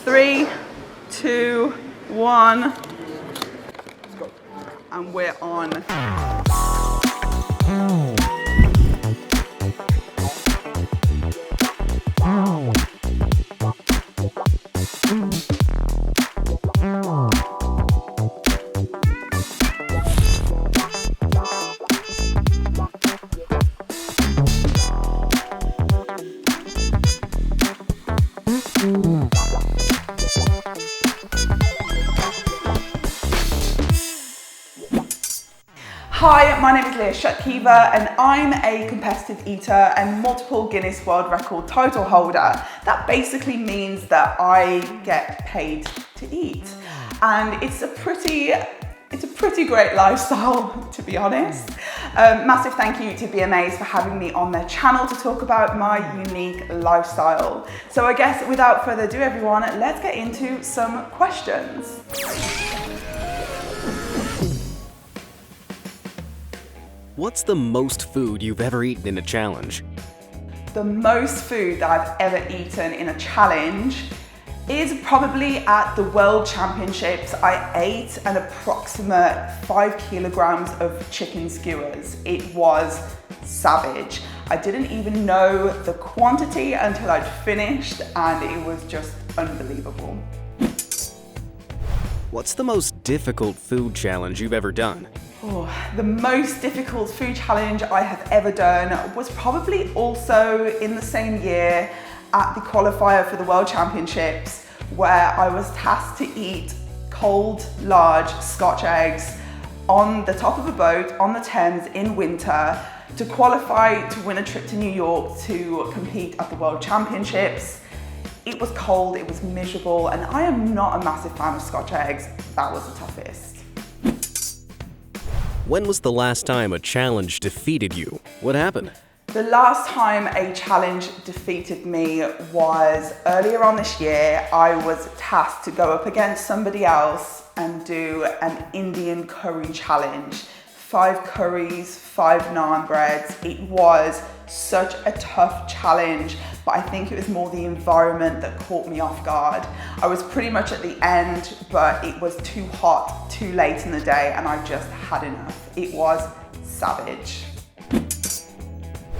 3, 2, 1. And we're on. Hi, my name is Leah Shutkever and I'm a competitive eater and multiple Guinness World Record title holder. That basically means that I get paid to eat. And it's a pretty great lifestyle, to be honest. Massive thank you to BMAs for having me on their channel to talk about my unique lifestyle. So I guess without further ado, everyone, let's get into some questions. What's the most food you've ever eaten in a challenge? The most food that I've ever eaten in a challenge is probably at the World Championships. I ate an approximate 5 kilograms of chicken skewers. It was savage. I didn't even know the quantity until I'd finished, and it was just unbelievable. What's the most difficult food challenge you've ever done? Oh, the most difficult food challenge I have ever done was probably also in the same year at the qualifier for the World Championships, where I was tasked to eat cold, large Scotch eggs on the top of a boat on the Thames in winter to qualify to win a trip to New York to compete at the World Championships. It was cold, it was miserable, and I am not a massive fan of Scotch eggs. That was the toughest. When was the last time a challenge defeated you? What happened? The last time a challenge defeated me was earlier on this year. I was tasked to go up against somebody else and do an Indian curry challenge. 5 curries, 5 naan breads. It was such a tough challenge, but I think it was more the environment that caught me off guard. I was pretty much at the end, but it was too hot, too late in the day, and I just had enough. It was savage.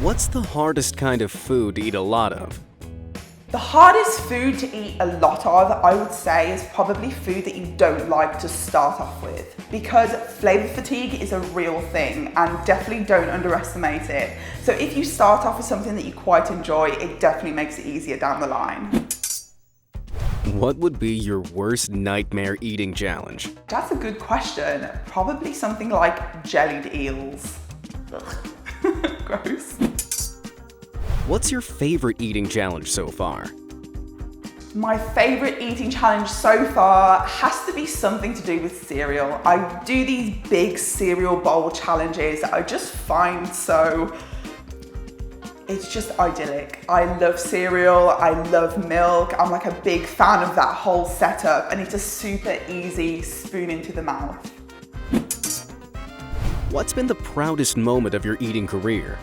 What's the hardest kind of food to eat a lot of? The hardest food to eat a lot of, I would say, is probably food that you don't like to start off with, because flavor fatigue is a real thing, and definitely don't underestimate it. So if you start off with something that you quite enjoy, it definitely makes it easier down the line. What would be your worst nightmare eating challenge? That's a good question. Probably something like jellied eels. Ugh. Gross. What's your favorite eating challenge so far? My favorite eating challenge so far has to be something to do with cereal. I do these big cereal bowl challenges that I just find it's just idyllic. I love cereal, I love milk. I'm like a big fan of that whole setup, and it's a super easy spoon into the mouth. What's been the proudest moment of your eating career?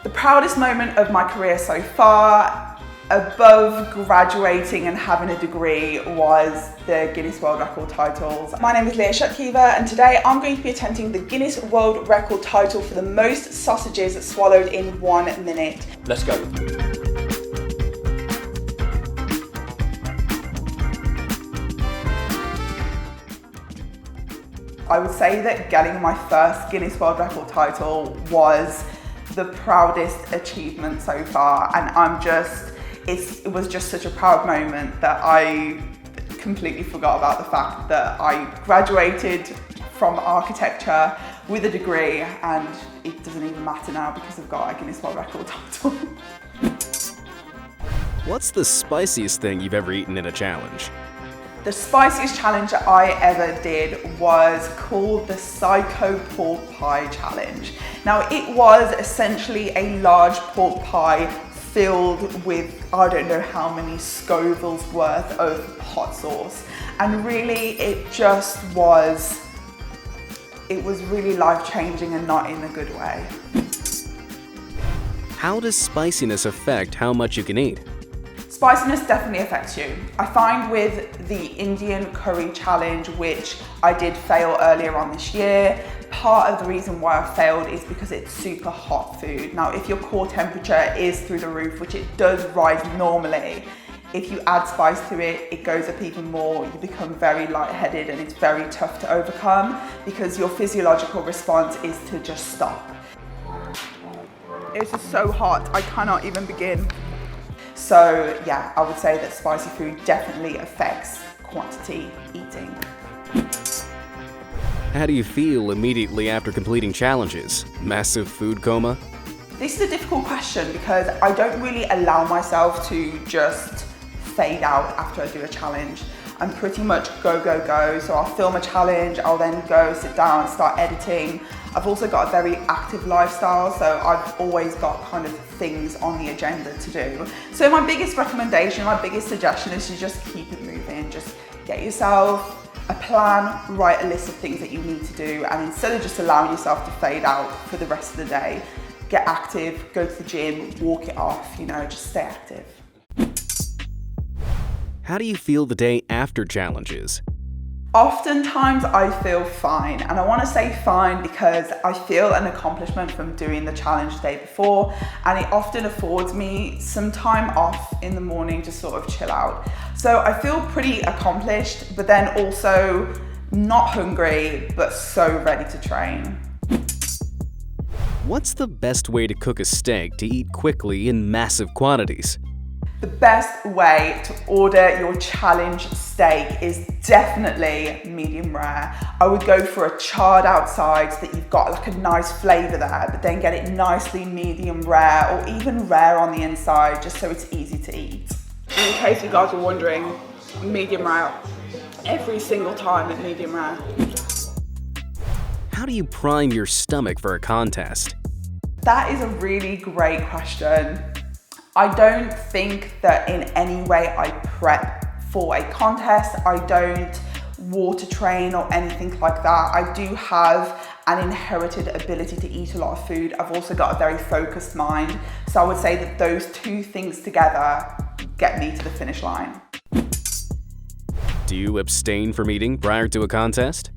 The proudest moment of my career so far, above graduating and having a degree, was the Guinness World Record titles. My name is Leah Shutkever, and today I'm going to be attempting the Guinness World Record title for the most sausages swallowed in 1 minute. Let's go. I would say that getting my first Guinness World Record title was the proudest achievement so far, and it was just such a proud moment that I completely forgot about the fact that I graduated from architecture with a degree, and it doesn't even matter now because I've got a Guinness World Record title. What's the spiciest thing you've ever eaten in a challenge? The spiciest challenge I ever did was called the Psycho Pork Pie Challenge. Now, it was essentially a large pork pie filled with, I don't know how many Scovilles worth of hot sauce. And really, it was really life-changing and not in a good way. How does spiciness affect how much you can eat? Spiciness definitely affects you. I find with the Indian curry challenge, which I did fail earlier on this year, part of the reason why I failed is because it's super hot food. Now, if your core temperature is through the roof, which it does rise normally, if you add spice to it, it goes up even more. You become very lightheaded and it's very tough to overcome because your physiological response is to just stop. It's just so hot, I cannot even begin. So yeah, I would say that spicy food definitely affects quantity eating. How do you feel immediately after completing challenges? Massive food coma? This is a difficult question because I don't really allow myself to just fade out after I do a challenge. I'm pretty much go, go, go. So I'll film a challenge, I'll then go sit down, start editing. I've also got a very active lifestyle, so I've always got kind of things on the agenda to do. So my biggest recommendation, my biggest suggestion is to just keep it moving. Just get yourself a plan, write a list of things that you need to do, and instead of just allowing yourself to fade out for the rest of the day, get active, go to the gym, walk it off, just stay active. How do you feel the day after challenges? Oftentimes I feel fine, and I want to say fine because I feel an accomplishment from doing the challenge the day before, and it often affords me some time off in the morning to sort of chill out. So I feel pretty accomplished, but then also not hungry, but so ready to train. What's the best way to cook a steak to eat quickly in massive quantities? The best way to order your challenge steak is definitely medium rare. I would go for a charred outside so that you've got like a nice flavor there, but then get it nicely medium rare or even rare on the inside just so it's easy to eat. In case you guys were wondering, medium rare. Every single time at medium rare. How do you prime your stomach for a contest? That is a really great question. I don't think that in any way I prep for a contest. I don't water train or anything like that. I do have an inherited ability to eat a lot of food. I've also got a very focused mind. So I would say that those two things together get me to the finish line. Do you abstain from eating prior to a contest?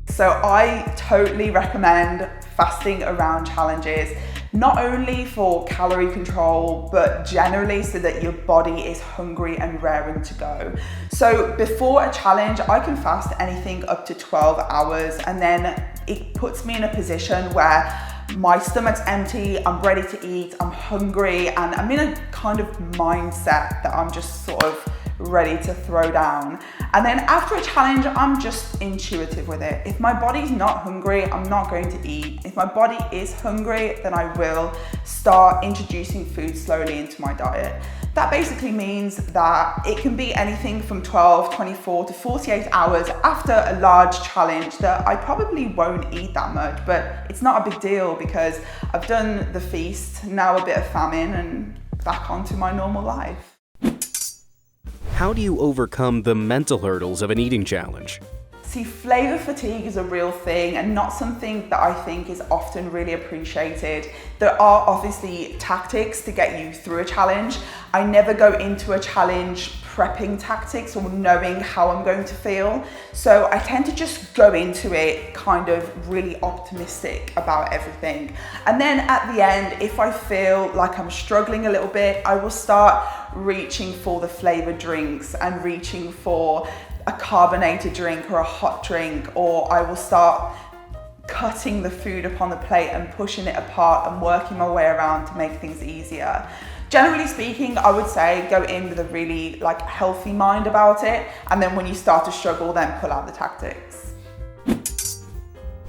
So I totally recommend fasting around challenges. Not only for calorie control, but generally so that your body is hungry and raring to go. So before a challenge, I can fast anything up to 12 hours, and then it puts me in a position where my stomach's empty, I'm ready to eat, I'm hungry, and I'm in a kind of mindset that I'm just sort of ready to throw down. And then after a challenge, I'm just intuitive with it. If my body's not hungry, I'm not going to eat. If my body is hungry, then I will start introducing food slowly into my diet. That basically means that it can be anything from 12, 24 to 48 hours after a large challenge that I probably won't eat that much, but it's not a big deal because I've done the feast, now a bit of famine, and back onto my normal life. How do you overcome the mental hurdles of an eating challenge? See, flavor fatigue is a real thing and not something that I think is often really appreciated. There are obviously tactics to get you through a challenge. I never go into a challenge prepping tactics or knowing how I'm going to feel. So I tend to just go into it kind of really optimistic about everything. And then at the end, if I feel like I'm struggling a little bit, I will start reaching for the flavored drinks and reaching for a carbonated drink or a hot drink, or I will start cutting the food upon the plate and pushing it apart and working my way around to make things easier. Generally speaking, I would say go in with a really healthy mind about it, and then when you start to struggle, then pull out the tactics.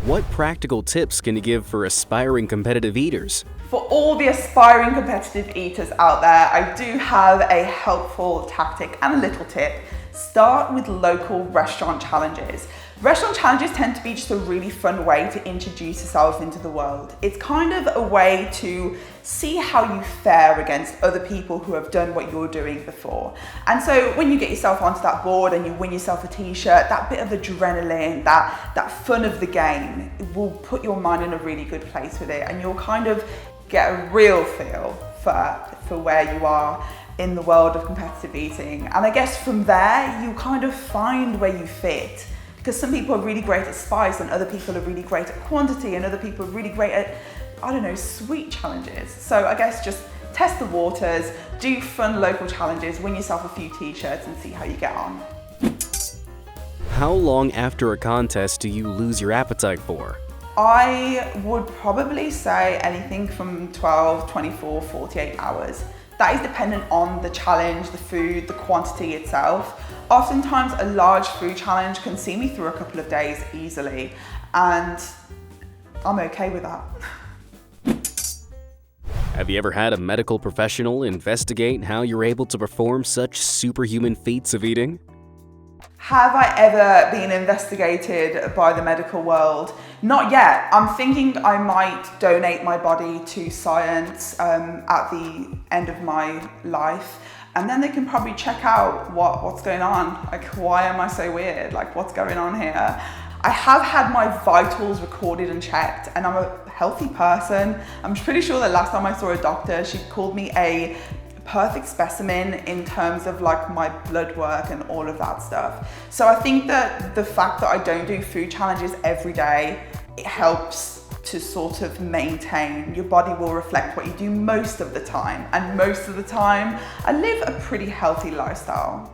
What practical tips can you give for aspiring competitive eaters? For all the aspiring competitive eaters out there, I do have a helpful tactic and a little tip. Start with local restaurant challenges. Restaurant challenges tend to be just a really fun way to introduce yourself into the world. It's kind of a way to see how you fare against other people who have done what you're doing before. And so when you get yourself onto that board and you win yourself a t-shirt, that bit of adrenaline, that fun of the game, it will put your mind in a really good place with it, and you'll kind of get a real feel for where you are. in the world of competitive eating. And I guess from there, you kind of find where you fit. Because some people are really great at spice and other people are really great at quantity and other people are really great at, I don't know, sweet challenges. So I guess just test the waters, do fun local challenges, win yourself a few t-shirts and see how you get on. How long after a contest do you lose your appetite for? I would probably say anything from 12, 24, 48 hours. That is dependent on the challenge, the food, the quantity itself. Oftentimes a large food challenge can see me through a couple of days easily, and I'm okay with that. Have you ever had a medical professional investigate how you're able to perform such superhuman feats of eating? Have I ever been investigated by the medical world? Not yet. I'm thinking I might donate my body to science at the end of my life, and then they can probably check out what's going on. Like, why am I so weird? Like, what's going on here? I have had my vitals recorded and checked, and I'm a healthy person. I'm pretty sure that last time I saw a doctor, she called me a perfect specimen in terms of like my blood work and all of that stuff. So I think that the fact that I don't do food challenges every day, it helps to sort of maintain. Your body will reflect what you do most of the time, and most of the time I live a pretty healthy lifestyle.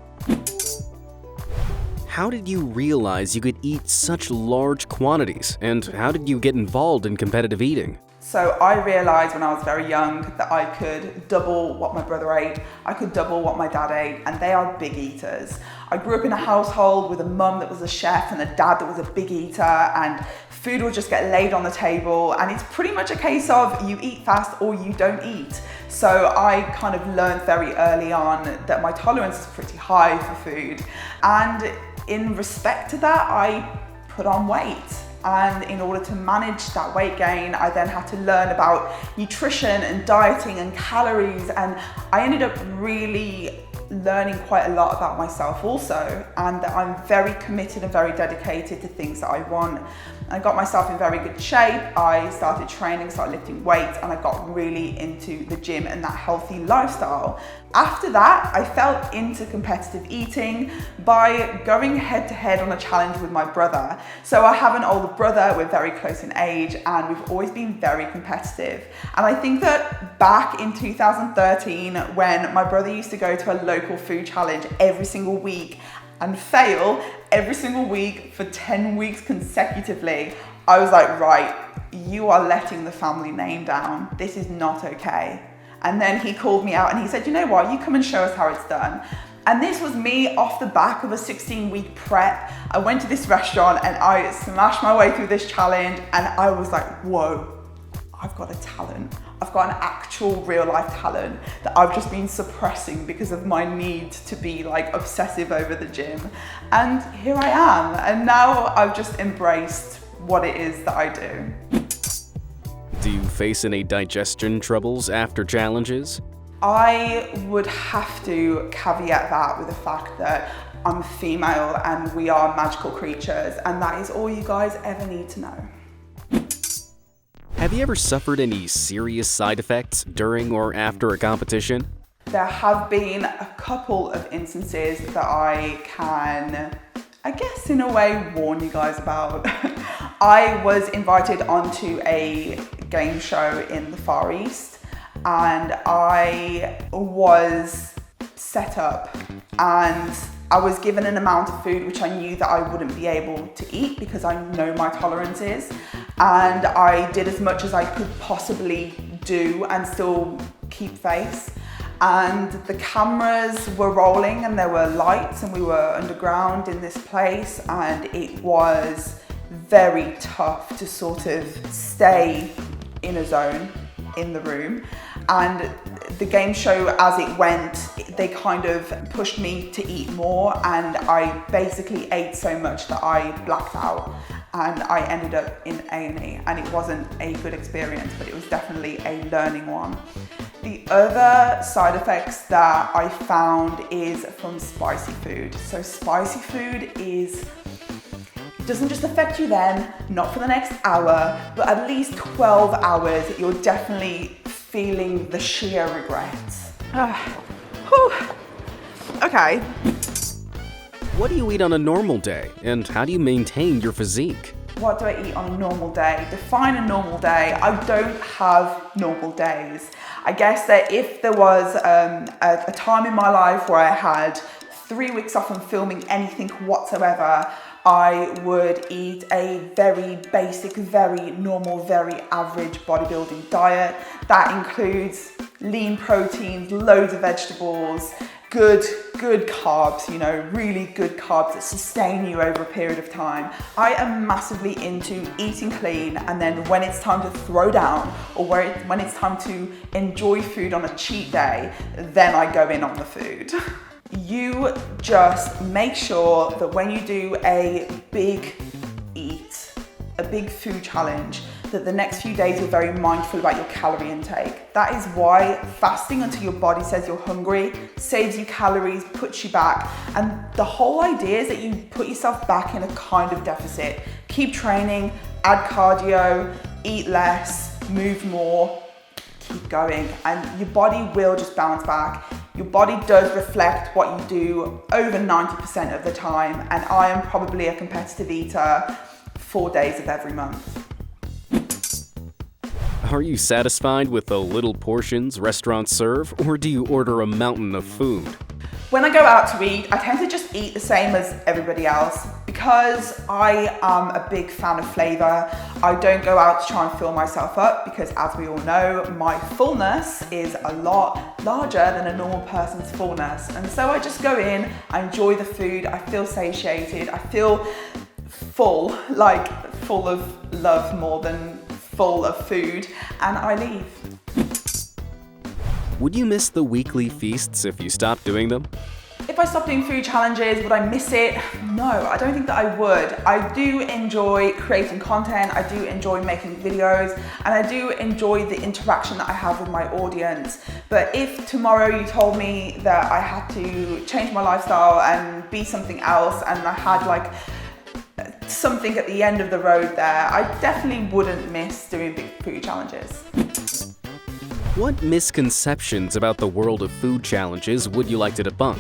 How did you realize you could eat such large quantities, and how did you get involved in competitive eating? So I realized when I was very young that I could double what my brother ate, I could double what my dad ate, and they are big eaters. I grew up in a household with a mum that was a chef and a dad that was a big eater, and food will just get laid on the table, and it's pretty much a case of you eat fast or you don't eat. So I kind of learned very early on that my tolerance is pretty high for food, and in respect to that, I put on weight. And in order to manage that weight gain, I then had to learn about nutrition and dieting and calories, and I ended up really learning quite a lot about myself also, and that I'm very committed and very dedicated to things that I want. I got myself in very good shape. I started training, started lifting weights, and I got really into the gym and that healthy lifestyle. After that, I fell into competitive eating by going head to head on a challenge with my brother. So I have an older brother, we're very close in age, and we've always been very competitive. And I think that back in 2013, when my brother used to go to a local food challenge every single week and fail every single week for 10 weeks consecutively, I was like, right, you are letting the family name down. This is not okay. And then he called me out and he said, you know what, you come and show us how it's done. And this was me off the back of a 16-week prep. I went to this restaurant and I smashed my way through this challenge, and I was like, whoa, I've got a talent. I've got an actual real life talent that I've just been suppressing because of my need to be like obsessive over the gym. And here I am. And now I've just embraced what it is that I do. Do you face any digestion troubles after challenges? I would have to caveat that with the fact that I'm female and we are magical creatures, and that is all you guys ever need to know. Have you ever suffered any serious side effects during or after a competition? There have been a couple of instances that I can, I guess in a way, warn you guys about. I was invited onto a game show in the Far East, and I was set up and I was given an amount of food which I knew that I wouldn't be able to eat because I know my tolerances, and I did as much as I could possibly do and still keep face. And the cameras were rolling and there were lights and we were underground in this place, and it was very tough to sort of stay in a zone in the room. And the game show, as it went, they kind of pushed me to eat more, and I basically ate so much that I blacked out and I ended up in A&E, and it wasn't a good experience, but it was definitely a learning one. The other side effects that I found is from spicy food. So spicy food doesn't just affect you then, not for the next hour, but at least 12 hours, you're definitely feeling the sheer regret. Whew. Okay. What do you eat on a normal day, and how do you maintain your physique? What do I eat on a normal day? Define a normal day. I don't have normal days. I guess that if there was a time in my life where I had 3 weeks off from filming anything whatsoever, I would eat a very basic, very normal, very average bodybuilding diet. That includes lean proteins, loads of vegetables, good carbs, you know, really good carbs that sustain you over a period of time. I am massively into eating clean, and then when it's time to throw down or when it's time to enjoy food on a cheat day, then I go in on the food. You just make sure that when you do a big eat, a big food challenge, that the next few days you're very mindful about your calorie intake. That is why fasting until your body says you're hungry saves you calories, puts you back. And the whole idea is that you put yourself back in a kind of deficit. Keep training, add cardio, eat less, move more, keep going, and your body will just bounce back. Your body does reflect what you do over 90% of the time, and I am probably a competitive eater 4 days of every month. Are you satisfied with the little portions restaurants serve, or do you order a mountain of food? When I go out to eat, I tend to just eat the same as everybody else. Because I am a big fan of flavour, I don't go out to try and fill myself up, because as we all know, my fullness is a lot larger than a normal person's fullness. And so I just go in, I enjoy the food, I feel satiated, I feel full, like full of love more than full of food, and I leave. Would you miss the weekly feasts if you stopped doing them? If I stopped doing food challenges, would I miss it? No, I don't think that I would. I do enjoy creating content, I do enjoy making videos, and I do enjoy the interaction that I have with my audience. But if tomorrow you told me that I had to change my lifestyle and be something else, and I had like something at the end of the road there, I definitely wouldn't miss doing big food challenges. What misconceptions about the world of food challenges would you like to debunk?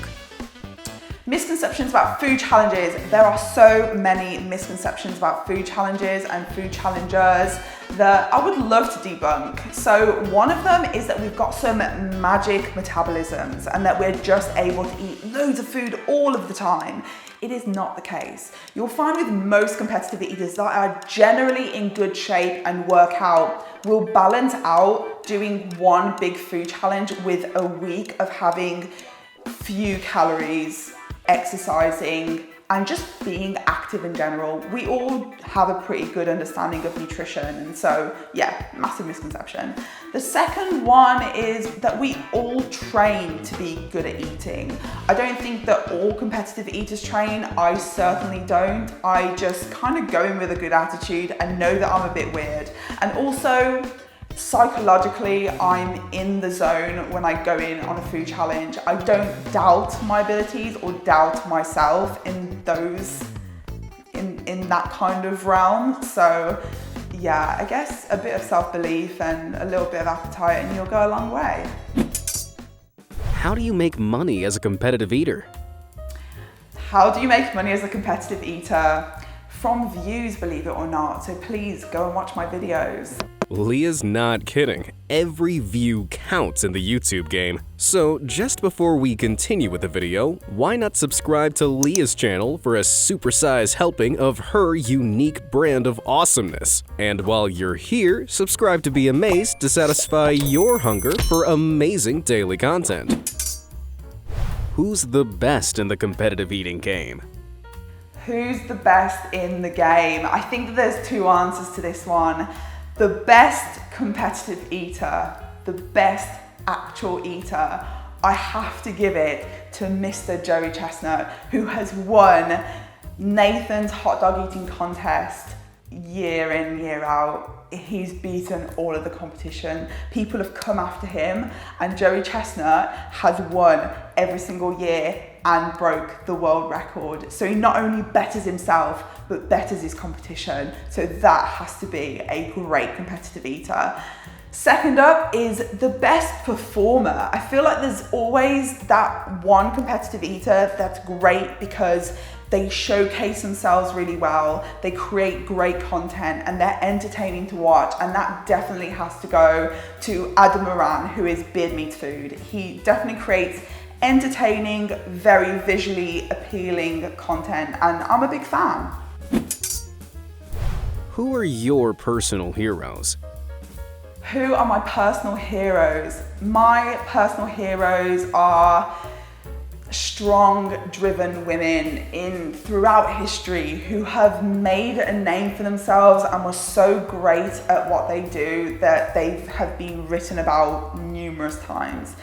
Misconceptions about food challenges. There are so many misconceptions about food challenges and food challengers that I would love to debunk. So one of them is that we've got some magic metabolisms and that we're just able to eat loads of food all of the time. It is not the case. You'll find with most competitive eaters that are generally in good shape and work out will balance out doing one big food challenge with a week of having few calories, exercising, and just being active in general. We all have a pretty good understanding of nutrition, and so yeah, massive misconception. The second one is that we all train to be good at eating. I don't think that all competitive eaters train. I certainly don't. I just kind of go in with a good attitude and know that I'm a bit weird. And also, psychologically, I'm in the zone when I go in on a food challenge. I don't doubt my abilities or doubt myself in that kind of realm. So yeah, I guess a bit of self-belief and a little bit of appetite and you'll go a long way. How do you make money as a competitive eater? How do you make money as a competitive eater? From views, believe it or not. So please go and watch my videos. Leah's not kidding. Every view counts in the YouTube game. So just before we continue with the video, why not subscribe to Leah's channel for a supersized helping of her unique brand of awesomeness? And while you're here, subscribe to be amazed to satisfy your hunger for amazing daily content. Who's the best in the competitive eating game? Who's the best in the game? I think that there's two answers to this one. The best competitive eater, the best actual eater, I have to give it to Mr. Joey Chestnut, who has won Nathan's hot dog eating contest year in, year out. He's beaten all of the competition. People have come after him, and Joey Chestnut has won every single year and broke the world record. So he not only betters himself, but betters his competition. So that has to be a great competitive eater. Second up is the best performer. I feel like there's always that one competitive eater that's great because they showcase themselves really well, they create great content, and they're entertaining to watch. And that definitely has to go to Adam Moran, who is Beard Meats Food. He definitely creates entertaining, very visually appealing content, and I'm a big fan. Who are your personal heroes? Who are my personal heroes? My personal heroes are strong, driven women throughout history who have made a name for themselves and were so great at what they do that they have been written about numerous times.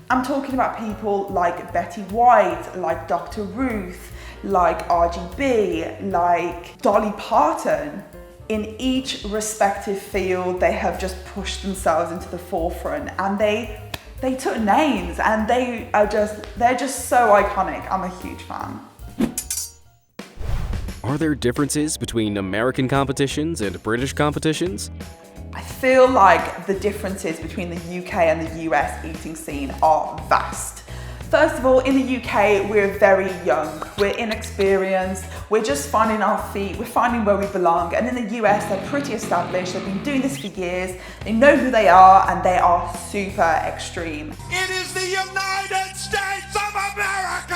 I'm talking about people like Betty White, like Dr. Ruth, like RGB, like Dolly Parton. In each respective field, they have just pushed themselves into the forefront, and they took names, and they're just so iconic. I'm a huge fan. Are there differences between American competitions and British competitions? I feel like the differences between the UK and the US eating scene are vast. First of all, in the UK, we're very young, we're inexperienced, we're just finding our feet, we're finding where we belong. And in the US, they're pretty established, they've been doing this for years, they know who they are, and they are super extreme. It is the United States of America!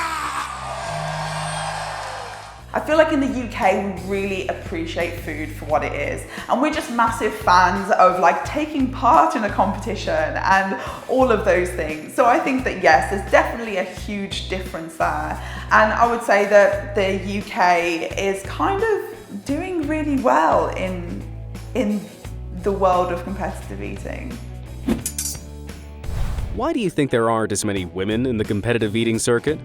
I feel like in the UK, we really appreciate food for what it is. And we're just massive fans of like taking part in a competition and all of those things. So I think that yes, there's definitely a huge difference there. And I would say that the UK is kind of doing really well in the world of competitive eating. Why do you think there aren't as many women in the competitive eating circuit?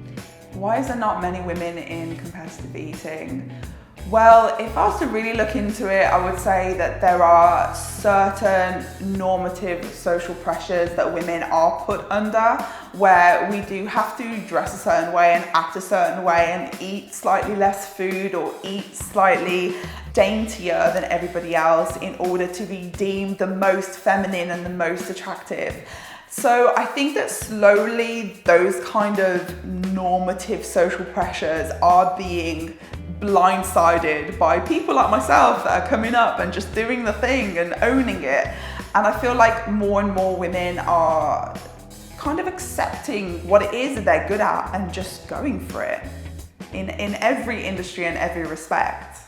Why is there not many women in competitive eating? Well, if I was to really look into it, I would say that there are certain normative social pressures that women are put under, where we do have to dress a certain way and act a certain way and eat slightly less food or eat slightly daintier than everybody else in order to be deemed the most feminine and the most attractive. So I think that slowly those kind of normative social pressures are being blindsided by people like myself that are coming up and just doing the thing and owning it. And I feel like more and more women are kind of accepting what it is that they're good at and just going for it in every industry and every respect.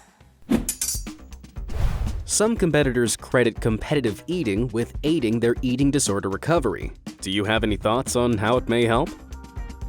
Some competitors credit competitive eating with aiding their eating disorder recovery. Do you have any thoughts on how it may help?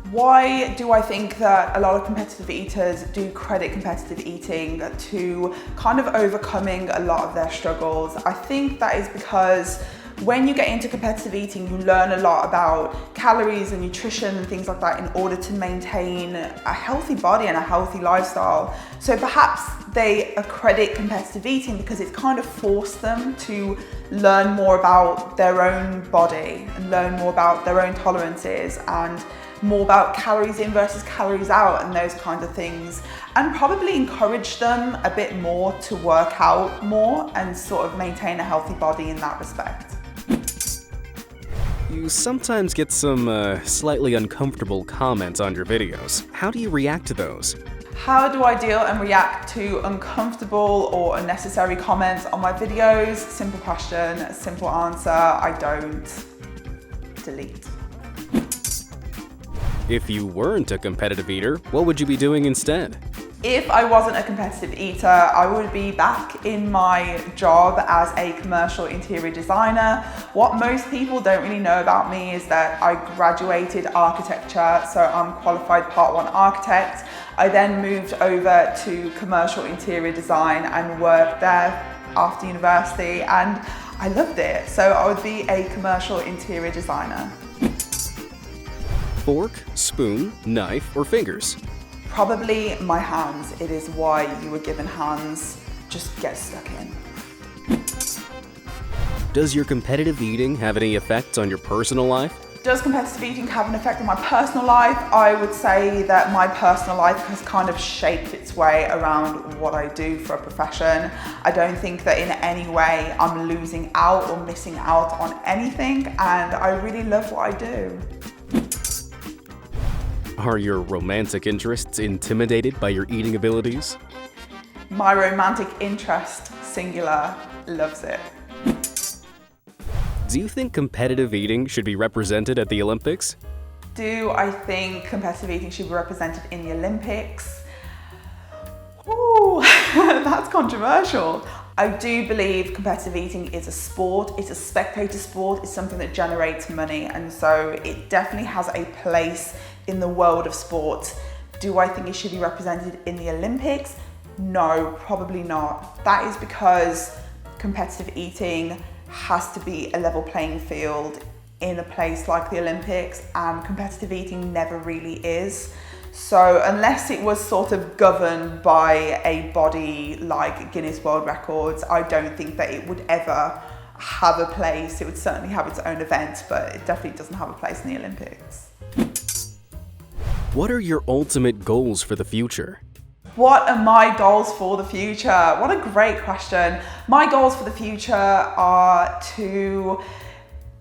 Why do I think that a lot of competitive eaters do credit competitive eating to kind of overcoming a lot of their struggles? I think that is because when you get into competitive eating, you learn a lot about calories and nutrition and things like that in order to maintain a healthy body and a healthy lifestyle. So perhaps they accredit competitive eating because it's kind of forced them to learn more about their own body and learn more about their own tolerances and more about calories in versus calories out and those kinds of things, and probably encourage them a bit more to work out more and sort of maintain a healthy body in that respect. You sometimes get some slightly uncomfortable comments on your videos. How do you react to those? How do I deal and react to uncomfortable or unnecessary comments on my videos? Simple question, simple answer, I don't. Delete. If you weren't a competitive eater, what would you be doing instead? If I wasn't a competitive eater, I would be back in my job as a commercial interior designer. What most people don't really know about me is that I graduated architecture, so I'm qualified Part 1 architect. I then moved over to commercial interior design and worked there after university, and I loved it. So I would be a commercial interior designer. Fork, spoon, knife, or fingers? Probably my hands. It is why you were given hands. Just get stuck in. Does your competitive eating have any effects on your personal life? Does competitive eating have an effect on my personal life? I would say that my personal life has kind of shaped its way around what I do for a profession. I don't think that in any way I'm losing out or missing out on anything, and I really love what I do. Are your romantic interests intimidated by your eating abilities? My romantic interest, singular, loves it. Do you think competitive eating should be represented at the Olympics? Do I think competitive eating should be represented in the Olympics? Ooh, that's controversial. I do believe competitive eating is a sport, it's a spectator sport, it's something that generates money, and so it definitely has a place in the world of sport. Do I think it should be represented in the Olympics? No, probably not. That is because competitive eating has to be a level playing field in a place like the Olympics, and competitive eating never really is. So unless it was sort of governed by a body like Guinness World Records, I don't think that it would ever have a place. It would certainly have its own event, but it definitely doesn't have a place in the Olympics. What are your ultimate goals for the future? What are my goals for the future? What a great question. My goals for the future are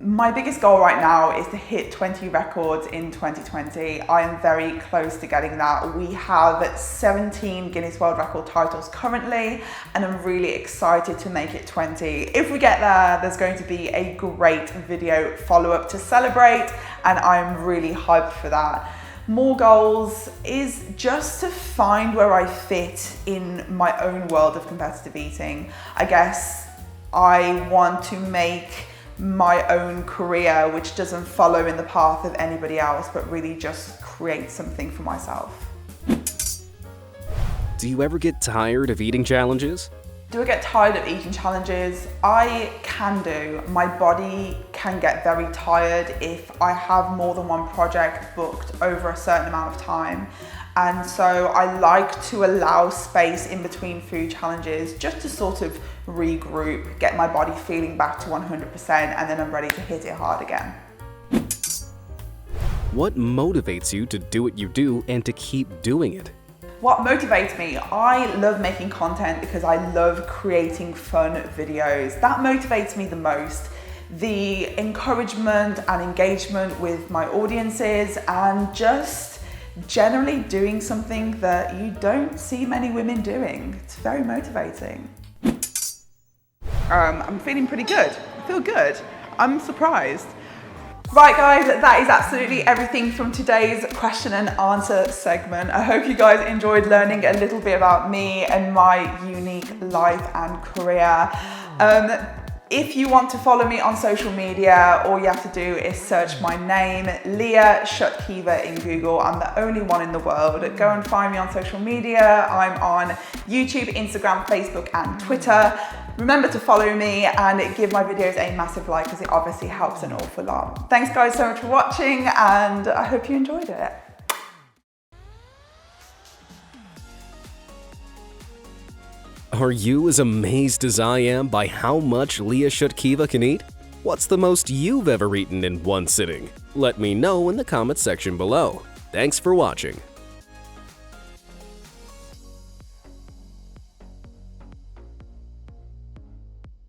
my biggest goal right now is to hit 20 records in 2020. I am very close to getting that. We have 17 Guinness World Record titles currently, and I'm really excited to make it 20. If we get there, there's going to be a great video follow-up to celebrate, and I'm really hyped for that. More goals is just to find where I fit in my own world of competitive eating. I guess I want to make my own career which doesn't follow in the path of anybody else, but really just create something for myself. Do you ever get tired of eating challenges? Do I get tired of eating challenges? I can do. My body can get very tired if I have more than one project booked over a certain amount of time. And so I like to allow space in between food challenges just to sort of regroup, get my body feeling back to 100%, and then I'm ready to hit it hard again. What motivates you to do what you do and to keep doing it? What motivates me? I love making content because I love creating fun videos. That motivates me the most. The encouragement and engagement with my audiences, and just generally doing something that you don't see many women doing. It's very motivating. I'm feeling pretty good. I feel good. I'm surprised. Right guys, that is absolutely everything from today's question and answer segment. I hope you guys enjoyed learning a little bit about me and my unique life and career. If you want to follow me on social media, all you have to do is search my name, Leah Shutkever, in Google. I'm the only one in the world. Go and find me on social media. I'm on YouTube, Instagram, Facebook, and Twitter. Remember to follow me and give my videos a massive like, because it obviously helps an awful lot. Thanks guys so much for watching, and I hope you enjoyed it. Are you as amazed as I am by how much Leah Shutkever can eat? What's the most you've ever eaten in one sitting? Let me know in the comments section below. Thanks for watching.